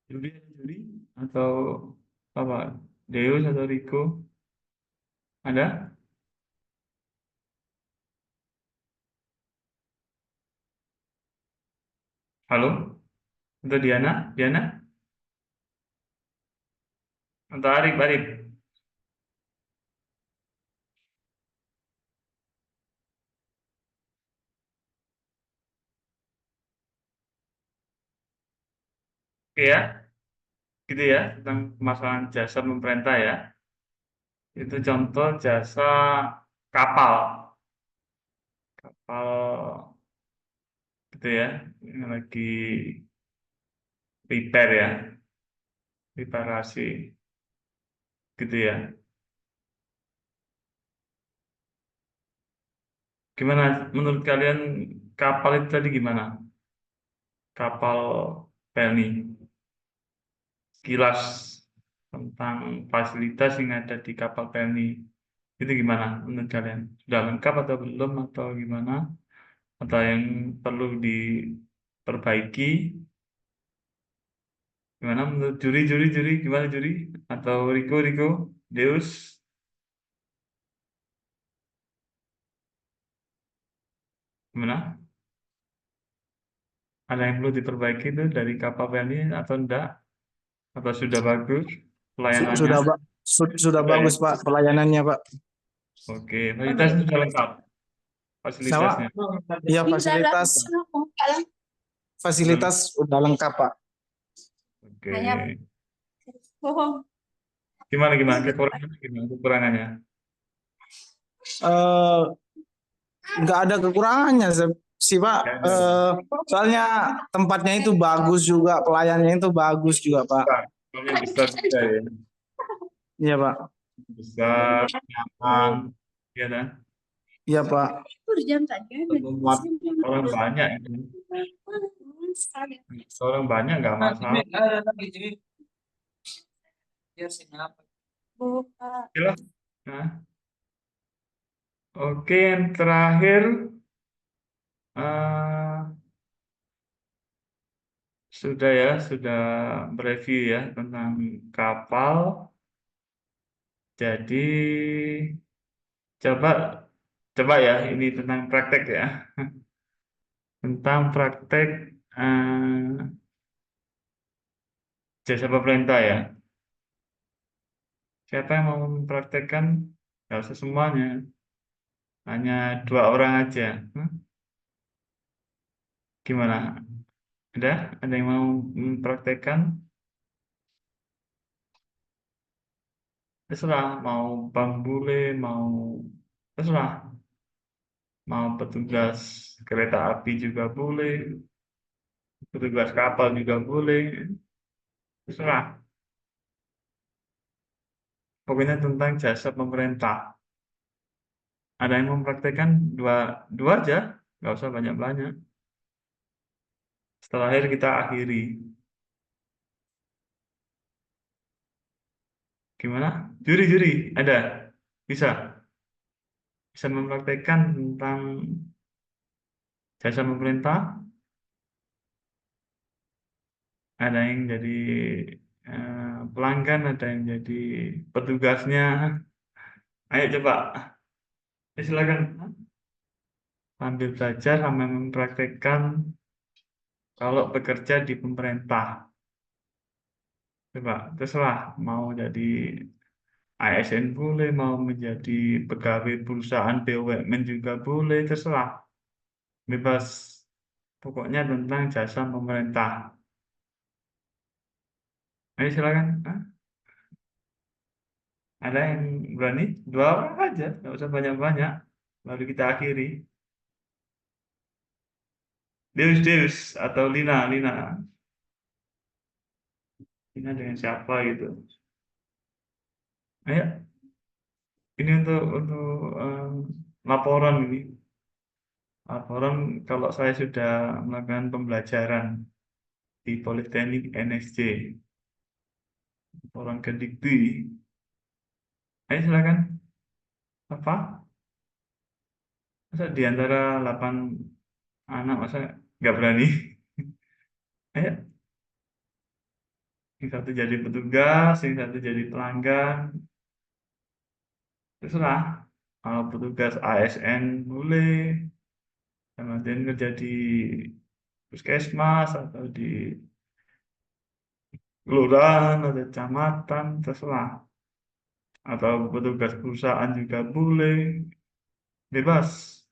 Juli ada Juli? Atau apa? Deus atau Riko? Ada? Halo? Atau Diana? Diana? Atau Arif? Arif? Oke ya? Gitu ya, tentang permasalahan jasa pemerintah ya. Itu contoh jasa kapal. Kapal gitu ya, yang lagi repair ya, reparasi gitu ya. Gimana menurut kalian kapal itu tadi gimana? Kapal Pelni. Kilas tentang fasilitas yang ada di kapal Pelni. Itu gimana menurut kalian? Sudah lengkap atau belum atau gimana? Atau yang perlu diperbaiki? Gimana menurut juri? Gimana juri? Atau Riko? Deus? Gimana? Ada yang perlu diperbaiki itu dari kapal Pelni atau enggak? Atau sudah bagus pelayanannya? Sudah, Pak. Sudah Sudah ya? bagus, Pak, pelayanannya, Pak. Oke, fasilitasnya sudah lengkap. Sama? Fasilitasnya. Iya, fasilitas udah lengkap, Pak. Oke. Gimana kekurangannya? Eh, nggak ada kekurangannya sih, Pak. Soalnya tempatnya itu bagus juga, pelayannya itu bagus juga, Pak. Soalnya besar juga ya. Iya, Pak. Besar, nyaman, ya kan? Iya, Pak. Muat orang banyak itu. Orang banyak nggak masalah. Oke lah. Nah. Oke, yang terakhir sudah mereview ya tentang kapal. Jadi coba ya ini tentang praktek ya. Tentang praktek jasa pemerintah ya. Siapa yang mau mempraktekkan? Nggak usah semuanya. Hanya 2 orang aja. Gimana? Ada yang mau mempraktekkan? Terserah, mau Bang Bule, terserah. Mau petugas kereta api juga boleh, petugas kapal juga boleh, terserah. Pokoknya tentang jasa pemerintah. Ada yang mempraktekkan dua aja, nggak usah banyak-banyak. Setelah akhir kita akhiri. Gimana? Juri, ada? Bisa mempraktekkan tentang jasa pemerintah? Ada yang jadi pelanggan, ada yang jadi petugasnya. Ayo coba, silakan. Sambil belajar sambil mempraktekkan kalau bekerja di pemerintah. Coba, terserah mau jadi ASN boleh, mau menjadi pegawai perusahaan BUMN juga boleh, terserah. Bebas. Pokoknya tentang jasa pemerintah. Ayo silakan. Hah? Ada yang berani? 2 orang aja, nggak usah banyak-banyak. Lalu kita akhiri. Deus atau Lina. Ini dengan siapa gitu. Ayo, ini untuk laporan ini. Laporan kalau saya sudah melakukan pembelajaran di Politeknik NSJ. Laporan ke Dikti. Ayo silakan. Apa? Masa di antara 8 anak masa nggak berani? Ayo. Yang satu jadi petugas, yang satu jadi pelanggan. Terserah. Kalau petugas ASN boleh, kemudian kerja di puskesmas atau di kelurahan atau kecamatan, terserah. Atau petugas perusahaan juga boleh, bebas.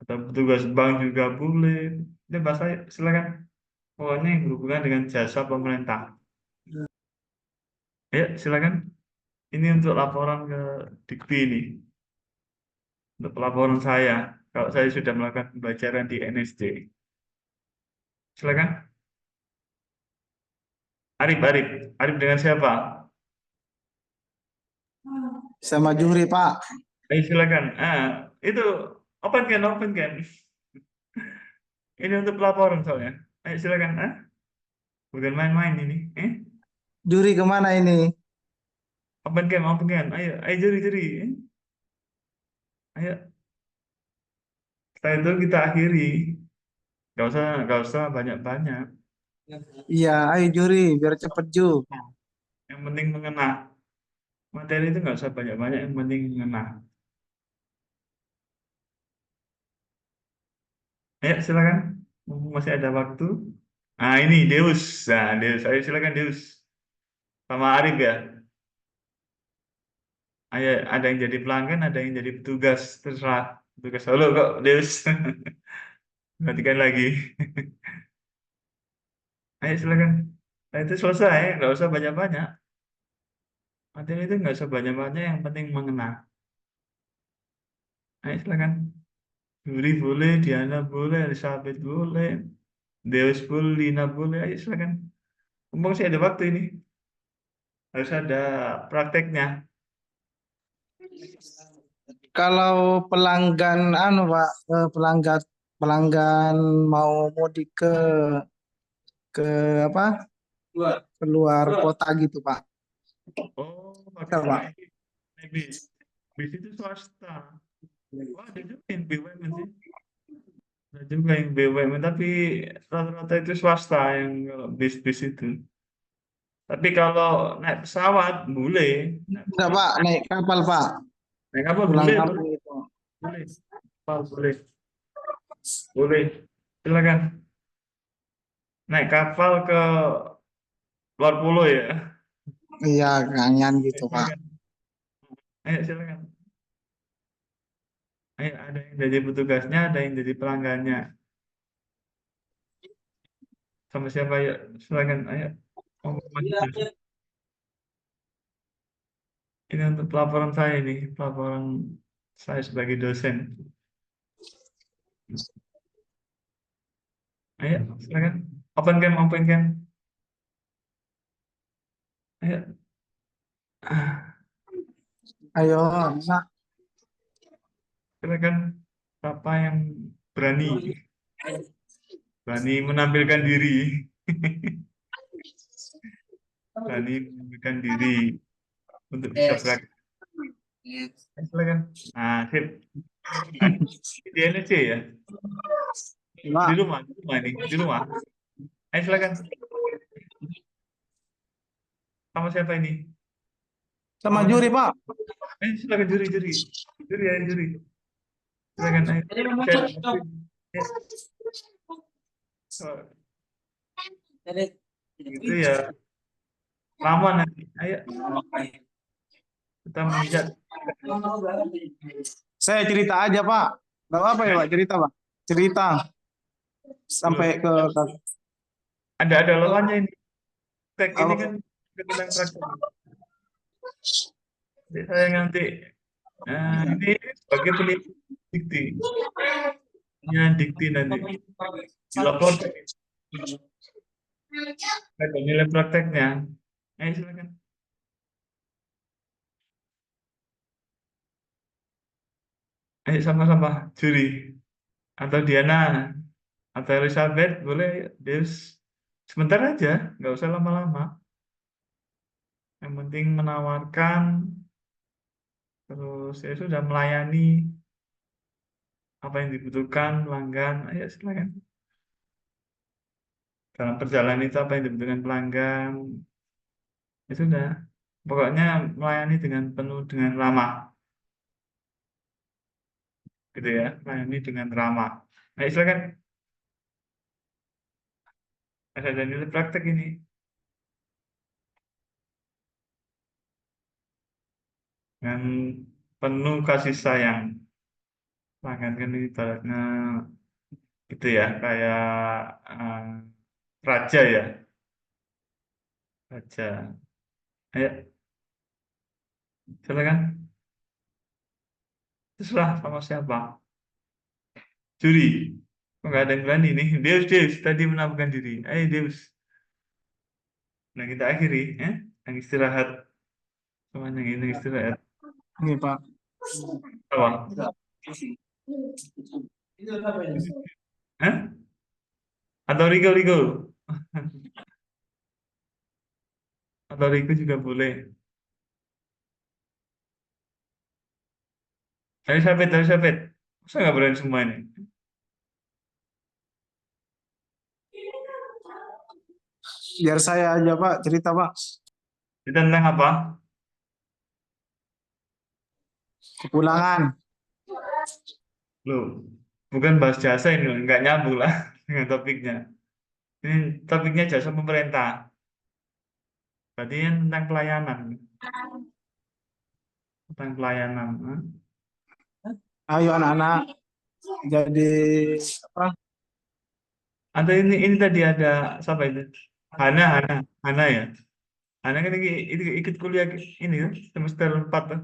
Atau petugas bank juga boleh, bebas aja, silakan. Pokoknya yang berhubungan dengan jasa pemerintah. Ya, silakan. Ini untuk laporan ke Dikti ini. Untuk laporan saya, kalau saya sudah melakukan pembelajaran di NSJ. Silakan. Arif dengan siapa? Sama Juri, Pak. Ayo silakan. Itu open can. Ini untuk pelaporan soalnya. Ayo silakan. Bukan main-main ini. Juri kemana ini? Open can. Ayo juri. Ayo. Setelah itu kita akhiri. Gak usah banyak-banyak. Iya, ayo Juri, biar cepet Ju. Yang penting mengena. Materi itu nggak usah banyak-banyak, yang penting mengena. Ayo silakan. Mumpung masih ada waktu. Ini Deus. Deus. Ayo silakan Deus. Sama Arif ya. Ayo, ada yang jadi pelanggan, ada yang jadi petugas. Terserah. Petugas solo kok, Deus. Perhatikan lagi. Ayo silakan. Nah, itu selesai, nggak usah banyak-banyak. Materi itu nggak usah banyak-banyak, yang penting mengena. Ayo silakan. Yuri boleh, Diana boleh, Elizabeth boleh, Deus boleh, Lina boleh. Ayo silakan. Mumpung sih ada waktu ini. Harus ada prakteknya. Kalau pelanggan Pak, pelanggan mau mudik ke apa? Keluar kota gitu, Pak. Oh, Betul, Pak. bis itu swasta. Wah, ada juga yang BUMN sih. Ada juga yang BUMN, tapi rata-rata itu swasta yang kalau bis itu. Tapi kalau naik pesawat boleh. Enggak, Pak, naik kapal, Pak. Naik kapal Pulang boleh, kampung boleh. itu. Boleh. Kapal boleh. Boleh. Silakan. Naik kapal ke luar pulau ya. Iya, kangen gitu, Pak. Silakan. Ayo silakan. Ayo, ada yang jadi petugasnya, ada yang jadi pelanggannya. Sama siapa ya? Silakan. Ayo. Ini untuk pelaporan saya nih, pelaporan saya sebagai dosen. Ayo, silakan. Open cam. Ayo. Ayo, Nak. Silakan. Siapa yang berani menampilkan diri. Berani menampilkan diri untuk bisa praktek. Silakan. Sip. Di NSC ya? Pak. Di rumah ini, di rumah. Ayo silakan. Sama siapa ini? Sama Juri, Pak. Ayo silakan juri. Silakan. Itu ya lama nanti. Ayo kita menginjak. Saya cerita aja, Pak. Gak apa ya, Pak? Cerita, Pak. Cerita sampai ke ada lawannya ini. Ini kan tentang praktek. Jadi saya nanti ini sebagai peneliti dikti. Ya, dikti nanti dilaporkan. Ada nilai prakteknya. Ayo silakan. Ayo sama-sama juri. Atau Diana, atau Elizabeth, boleh. Deus. Sebentar aja, nggak usah lama-lama. Yang penting menawarkan, terus ya sudah melayani apa yang dibutuhkan pelanggan. Ayo silakan. Dalam perjalanan itu apa yang dibutuhkan pelanggan. Ya sudah. Pokoknya melayani dengan penuh dengan ramah. Gitu ya, melayani dengan ramah. Ayo silakan. Ada nilai praktek ini. Dengan penuh kasih sayang. Pelanggan kan ibaratnya gitu ya, kayak eh, raja ya. Raja. Ayo, silakan. Terserah sama siapa. Juri. Kok nggak ada yang berani nih? Deus tadi menampilkan diri. Ayo Deus. Nah kita akhiri, ya. Yang istirahat. Semuanya ini istirahat. Ini Pak. Apa? Hah? Atau Rigo? Atau Rigo juga boleh. Elizabeth. Masa nggak berani semua ini? Biar saya aja Pak cerita Pak. Ini tentang apa? Kepulangan. Loh, bukan bahas jasa ini, loh. Nggak nyambung lah dengan topiknya. Ini topiknya jasa pemerintah. Berarti yang tentang pelayanan. Tentang pelayanan. Hah? Ayo anak-anak jadi apa? Atau ini tadi ada siapa itu? Hana ya. Hana kan ini ikut kuliah ini kan semester 4 tuh.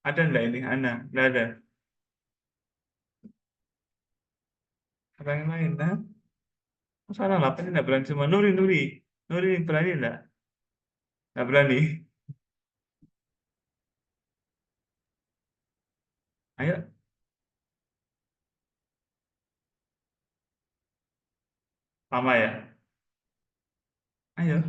Ada enggak ini Hana? Enggak ada. Ada yang lain, nah? Masalah apa ini enggak berani semua? Nuri berani enggak? Enggak berani. Ayo, lama ya. Ayo.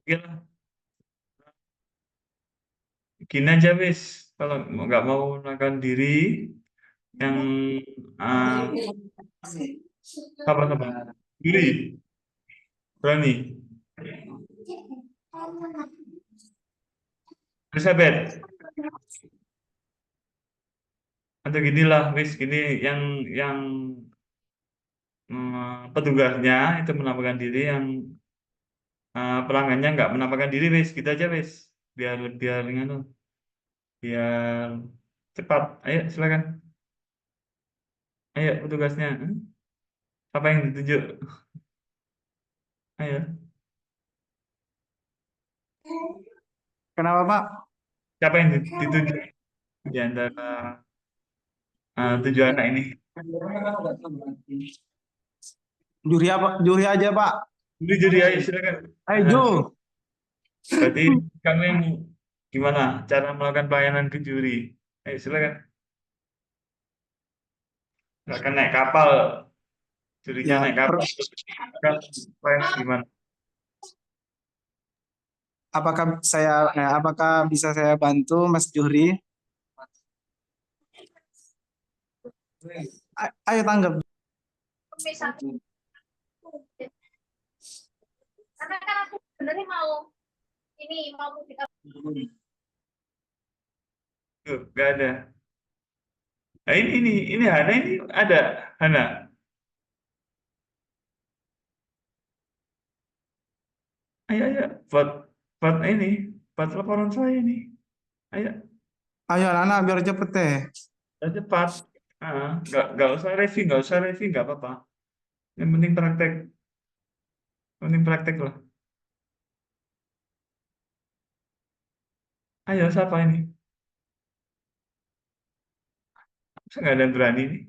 Oke lah. Gini aja wis. Kalau nggak mau menakan diri, yang apa? Diri, berani. Elizabeth, atau ginilah, wis gini yang petugasnya itu menampakkan diri, yang pelanggannya nggak menampakkan diri, wis gitu aja wis, biar nganu, biar cepat. Ayo silakan. Ayo petugasnya. Apa yang ditunjuk? Ayo. Kenapa Pak? Siapa yang ditunjuk di antara 7 anak ini? Juri apa? Juri aja Pak. Juri ayo silakan. Ayo Ju. Berarti kamu yang gimana cara melakukan pelayanan ke juri? Ayo silakan. Nggak akan naik kapal, jurinya Ya, naik kapal. Pelayanan gimana? apakah bisa saya bantu Mas Juri? Ayo tanggap. Karena kan aku sebenarnya mau Tuh, nggak ada. Nah, ini Hana, ini ada Hana. Ayo buat ini, buat laporan saya ini. Ayo, Ayo anak-anak biar cepet deh. cepat. Nggak usah review, nggak apa-apa. Yang penting praktek lah. Ayo, siapa ini? Masa nggak ada yang berani nih?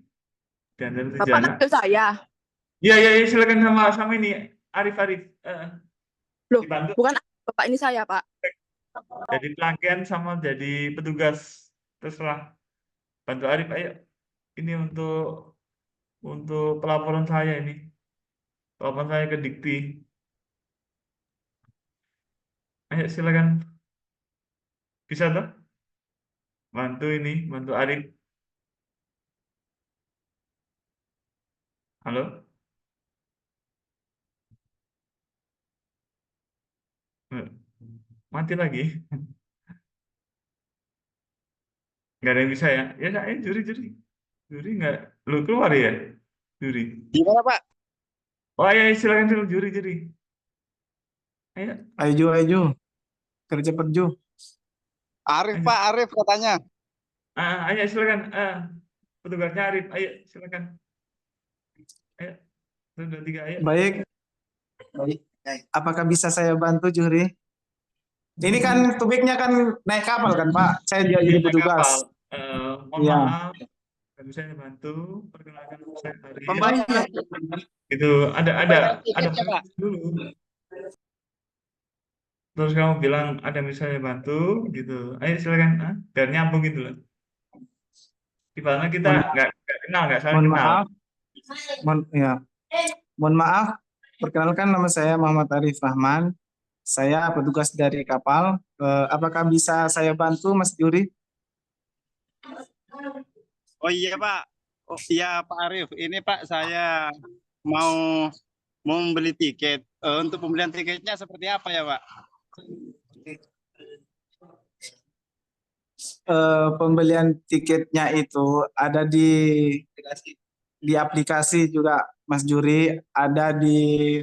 Di antara tujuh Bapak anak. manggil saya. Iya, iya, iya, silakan sama ini. Arif, Arif. Loh, Dibantu bukan Bapak ini saya, Pak. jadi pelanggan sama jadi petugas. Terserah. Bantu Arif, ayo. Ini untuk pelaporan saya ini. Pelaporan saya ke Dikti. Ayo, silakan. Bisa toh? Bantu Arif. Halo? Eh, Mati lagi. Nggak ada yang bisa ya? Ya, saya juri. Juri nggak? Lu keluar ya? Juri. Gimana Pak? Oh ya, silakan juri. Ayo, Ayo Ju, ayo Ju. Kerja cepet Ju. Arif ayo. Pak, Arif katanya. Ayo silakan. Petugasnya Arif. Ayo silakan. Ayo. 1, 2, 3, ayo. Baik. Baik. Apakah bisa saya bantu juri? Ini kan topiknya kan naik kapal kan Pak? Saya juga jadi Iya, kapal. petugas. Mohon Iya. maaf. Nggak bisa bantu. Perkenalkan saya Arif. Pembayaran Itu ada tiketnya, Pak. dulu. Terus kamu bilang ada yang bisa saya bantu gitu. Ayo silakan. Biar nyambung gitu loh. Di mana kita nggak kenal, nggak saling Mohon kenal. maaf. Mohon maaf. Perkenalkan nama saya Muhammad Arif Rahman. Saya petugas dari kapal. Apakah bisa saya bantu Mas Juri? Oh iya Pak. Oh iya Pak Arif. Ini Pak saya mau membeli tiket. Untuk pembelian tiketnya seperti apa ya Pak? Pembelian tiketnya itu ada di aplikasi juga Mas Juri, ada di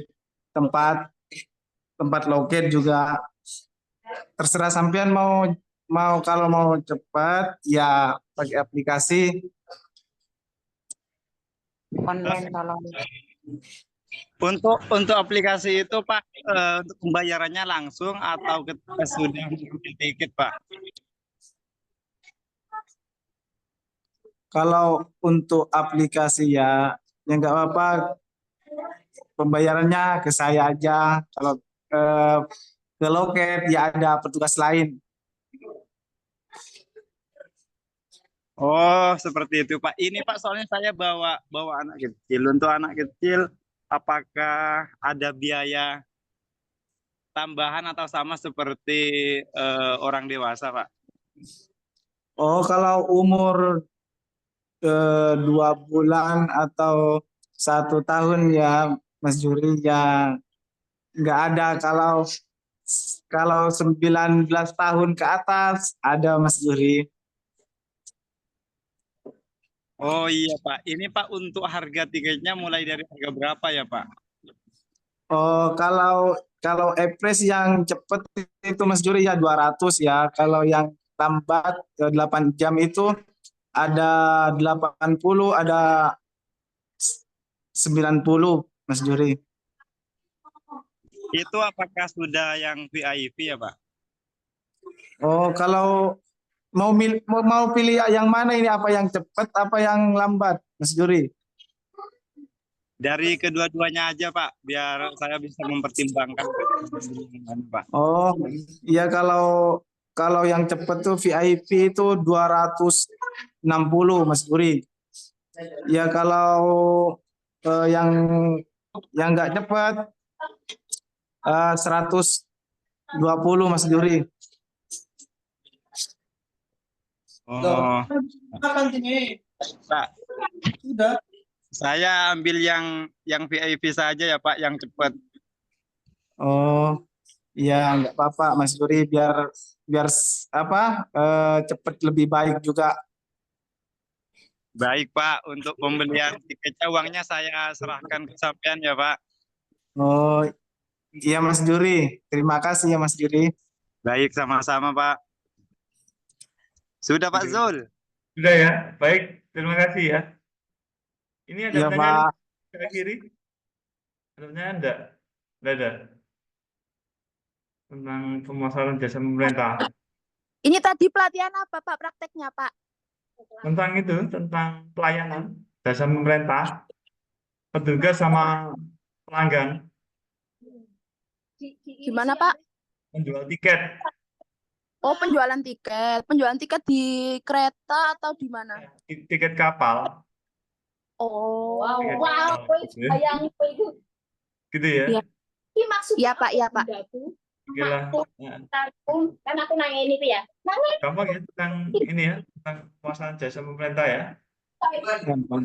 tempat loket juga. Terserah sampean kalau mau cepat ya pakai aplikasi. Online kalau Untuk aplikasi itu Pak, untuk pembayarannya langsung atau ketika sudah membeli tiket Pak? Kalau untuk aplikasi ya nggak apa-apa, pembayarannya ke saya aja. Kalau ke loket ya ada petugas lain. Oh seperti itu Pak. Ini Pak soalnya saya bawa anak kecil. Untuk anak kecil apakah ada biaya tambahan atau sama seperti orang dewasa Pak? Oh kalau umur 2 bulan atau 1 tahun ya Mas Juri ya nggak ada. Kalau 19 tahun ke atas ada Mas Juri. Oh iya Pak. Ini Pak untuk harga tiketnya mulai dari harga berapa ya Pak? Oh kalau Epres yang cepet itu Mas Juri ya 200 ya. Kalau yang lambat 8 jam itu ada 80, ada 90 Mas Juri. Itu apakah sudah yang VIP ya Pak? Oh kalau mau pilih yang mana ini, apa yang cepat apa yang lambat Mas Juri? Dari kedua-duanya aja Pak, biar saya bisa mempertimbangkan Pak. Oh iya kalau yang cepat tuh VIP itu 260 Mas Juri. Ya kalau yang nggak cepat 120 Mas Juri. Oh, Pak. Saya ambil yang VIP saja ya Pak, yang cepat. Oh iya nggak apa-apa Mas Juri, biar cepat lebih baik juga. Baik Pak, untuk pembelian tiketnya uangnya saya serahkan ke sampean ya Pak. Oh iya Mas Juri, terima kasih ya Mas Juri. Baik, sama-sama Pak. Sudah Pak Zul? Sudah ya, baik. Terima kasih ya. Ini ada Iya pertanyaan Pak. ke kiri? Ada pertanyaan enggak? Enggak ada. Tentang pemasaran jasa pemerintah. Ini tadi pelatihan apa, Pak? Prakteknya, Pak? Tentang itu, tentang pelayanan, jasa pemerintah, petugas sama pelanggan, Gimana, Pak? menjual tiket. Oh, penjualan tiket. Penjualan tiket di kereta atau di mana? Tiket kapal. Oh. Tiket kapal, gitu ya. Gitu ya. Iya. Iya, Pak. Iya, Pak. Oke lah. Nah, Kan aku nanya ini tuh ya. gampang ya tentang ini ya, tentang pemasaran jasa pemerintah ya. Gampang.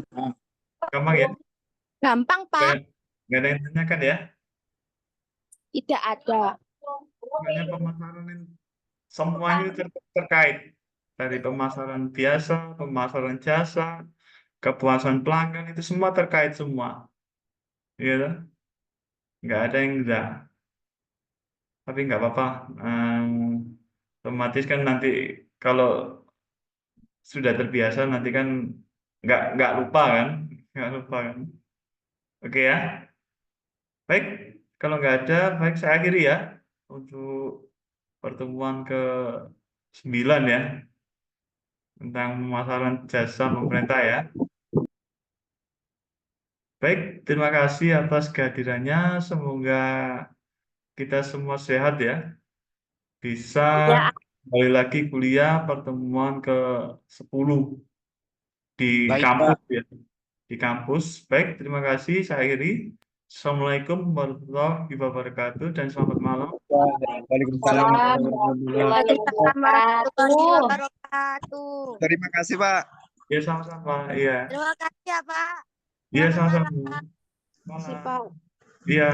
Gampang ya. Gampang, Pak. Nggak ada yang tanyakan ya. Tidak ada. Makanya pemasaran ini semuanya terkait. Dari pemasaran biasa, pemasaran jasa, kepuasan pelanggan, itu semua terkait semua. Gitu. Nggak ada yang enggak. Tapi nggak apa-apa. Otomatis kan nanti kalau sudah terbiasa nanti kan nggak lupa kan. Nggak lupa kan. Oke ya. Baik, kalau nggak ada, baik saya akhiri ya untuk pertemuan ke-9 ya tentang pemasaran jasa pemerintah ya. Baik, terima kasih atas kehadirannya. Semoga kita semua sehat ya. Bisa kembali lagi kuliah pertemuan ke-10 di Baik, kampus Pak. ya. Di kampus. Baik, terima kasih. Saya akhiri. Assalamualaikum warahmatullahi wabarakatuh dan selamat malam. Waalaikumsalam warahmatullahi Waalaikumsalam warahmatullahi wabarakatuh. Terima kasih, Pak. Ya sama-sama. Iya. Terima kasih ya, Pak. Iya Selamat sama-sama. malam. Malam. Pak. Iya.